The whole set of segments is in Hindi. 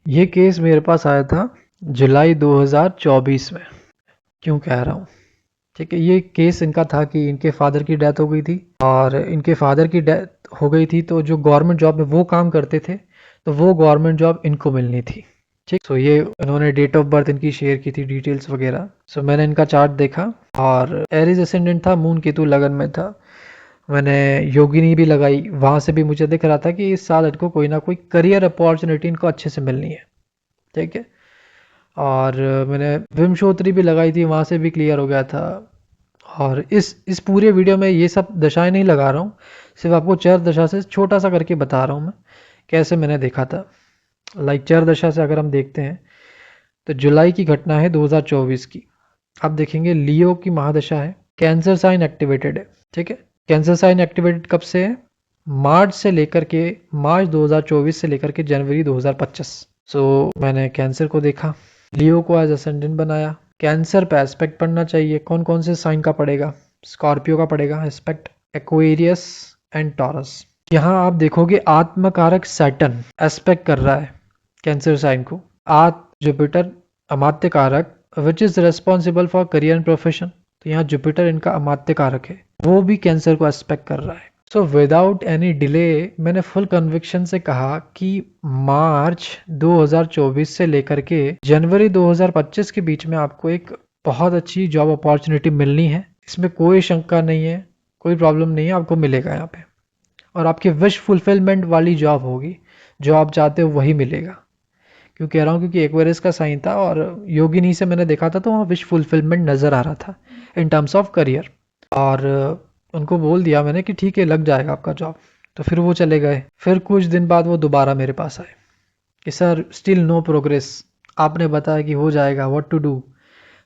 ये केस मेरे पास आया था जुलाई 2024 में। क्यों कह रहा हूँ, ठीक है। ये केस इनका था कि इनके फादर की डेथ हो गई थी, और इनके फादर की डेथ हो गई थी तो जो गवर्नमेंट जॉब में वो काम करते थे, तो वो गवर्नमेंट जॉब इनको मिलनी थी। ठीक, सो ये इन्होंने डेट ऑफ बर्थ इनकी शेयर की थी, डिटेल्स वगैरह। सो मैंने इनका चार्ट देखा, और एरिस असेंडेंट था, मून केतु लगन में था। मैंने योगिनी भी लगाई, वहाँ से भी मुझे दिख रहा था कि इस साल इनको कोई ना कोई करियर अपॉर्चुनिटी इनको अच्छे से मिलनी है। ठीक है। और मैंने विमशोत्री भी लगाई थी, वहाँ से भी क्लियर हो गया था। और इस पूरे वीडियो में ये सब दशाएं नहीं लगा रहा हूँ, सिर्फ आपको चर दशा से छोटा सा करके बता रहा हूँ मैं कैसे मैंने देखा था। लाइक चर दशा से अगर हम देखते हैं तो जुलाई की घटना है 2024 की। आप देखेंगे लियो की महादशा है, कैंसर साइन एक्टिवेटेड है। ठीक है, कैंसर साइन एक्टिवेटेड कब से है? मार्च 2024 से लेकर के जनवरी 2025। सो मैंने कैंसर को देखा, लियो को एज असेंडेंट बनाया। कैंसर पे एस्पेक्ट पढ़ना चाहिए, कौन कौन से साइन का पड़ेगा? स्कॉर्पियो का पड़ेगा एस्पेक्ट, एक्वेरियस एंड टॉरस। यहाँ आप देखोगे आत्मकारक सैटर्न एस्पेक्ट कर रहा है कैंसर साइन को। जुपिटर अमात्य कारक which is responsible for career and profession, तो यहाँ जुपिटर इनका अमात्य कारक है, वो भी कैंसर को एस्पेक्ट कर रहा है। सो विदाउट एनी डिले मैंने फुल कन्विक्शन से कहा कि मार्च 2024 से लेकर के जनवरी 2025 के बीच में आपको एक बहुत अच्छी जॉब अपॉर्चुनिटी मिलनी है। इसमें कोई शंका नहीं है, कोई प्रॉब्लम नहीं है, आपको मिलेगा यहाँ पे। और आपकी विश फुलफिलमेंट वाली जॉब होगी, जो आप चाहते हो वही मिलेगा। क्यों कह रहा हूँ? क्योंकि एक्वेरियस का साइन था, और योगिनी से मैंने देखा था तो वहाँ विश फुलफिलमेंट नज़र आ रहा था इन टर्म्स ऑफ करियर। और उनको बोल दिया मैंने कि ठीक है, लग जाएगा आपका जॉब। तो फिर वो चले गए। फिर कुछ दिन बाद वो दोबारा मेरे पास आए कि सर स्टिल नो प्रोग्रेस, आपने बताया कि हो जाएगा, व्हाट टू डू,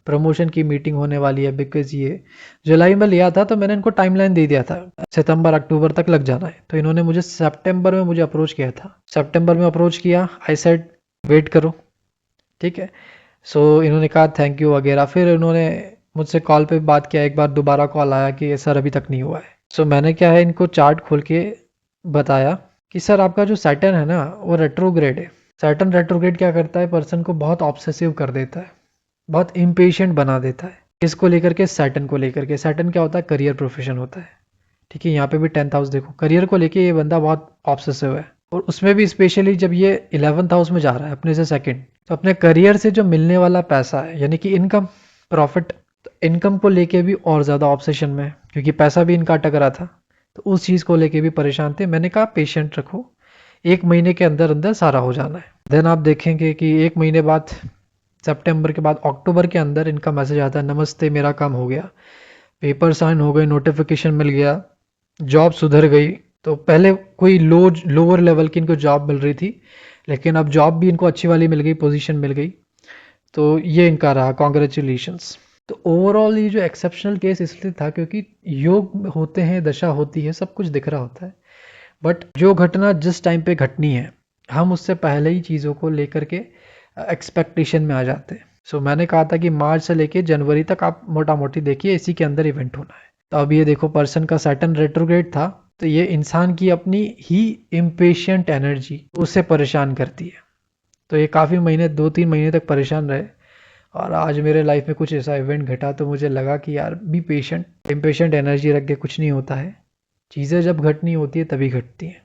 प्रमोशन की मीटिंग होने वाली है। बिकॉज ये जुलाई में लिया था तो मैंने इनको टाइमलाइन दे दिया था, सितंबर अक्टूबर तक लग जाना है। तो इन्होंने मुझे सितंबर में मुझे अप्रोच किया था, सितंबर में अप्रोच किया। आई सेड वेट करो, ठीक है। सो इन्होंने कहा थैंक यू वगैरह। फिर इन्होंने मुझसे कॉल पे बात किया, एक बार दोबारा कॉल आया कि सर अभी तक नहीं हुआ है। सो मैंने क्या है इनको चार्ट खोल के बताया कि सर आपका जो सैटर्न है ना वो रेट्रोग्रेड है। सैटर्न रेट्रोग्रेड क्या करता है, पर्सन को बहुत ऑब्सेसिव कर देता है, बहुत इम्पेशेंट बना देता है। इसको लेकर के, सैटर्न को लेकर के। सैटर्न क्या होता है? करियर प्रोफेशन होता है। ठीक है, यहाँ पे भी 10th हाउस देखो, करियर को लेके ये बंदा बहुत ऑब्सेसिव है। और उसमें भी स्पेशली जब ये 11th हाउस में जा रहा है अपने से सेकंड, तो अपने करियर से जो मिलने वाला पैसा है, यानी कि इनकम, प्रॉफिट, इनकम को लेके भी और ज़्यादा ऑब्सेशन में है, क्योंकि पैसा भी इनका अटक रहा था। तो उस चीज़ को लेके भी परेशान थे। मैंने कहा पेशेंट रखो, 1 महीने के अंदर अंदर सारा हो जाना है। देन आप देखेंगे कि 1 महीने बाद, सितंबर के बाद अक्टूबर के अंदर इनका मैसेज आता है, नमस्ते मेरा काम हो गया, पेपर साइन हो गए, नोटिफिकेशन मिल गया, जॉब सुधर गई। तो पहले कोई लोअर लेवल की इनको जॉब मिल रही थी, लेकिन अब जॉब भी इनको अच्छी वाली मिल गई, पोजीशन मिल गई। तो ये इनका रहा, कॉन्ग्रेचुलेशंस। तो ओवरऑल ये जो एक्सेप्शनल केस इसलिए था क्योंकि योग होते हैं, दशा होती है, सब कुछ दिख रहा होता है। बट जो घटना जिस टाइम पे घटनी है, हम उससे पहले ही चीज़ों को लेकर के एक्सपेक्टेशन में आ जाते हैं। सो मैंने कहा था कि मार्च से लेके जनवरी तक आप मोटा मोटी देखिए, इसी के अंदर इवेंट होना है। तो अब ये देखो, पर्सन का सैटर्न रेट्रोग्रेड था, तो ये इंसान की अपनी ही इम्पेशेंट एनर्जी उससे परेशान करती है। तो ये काफ़ी महीने, 2-3 महीने तक परेशान रहे। और आज मेरे लाइफ में कुछ ऐसा इवेंट घटा तो मुझे लगा कि यार बी पेशेंट, इम्पेशेंट एनर्जी रख के कुछ नहीं होता है। चीज़ें जब घटनी होती है तभी घटती हैं।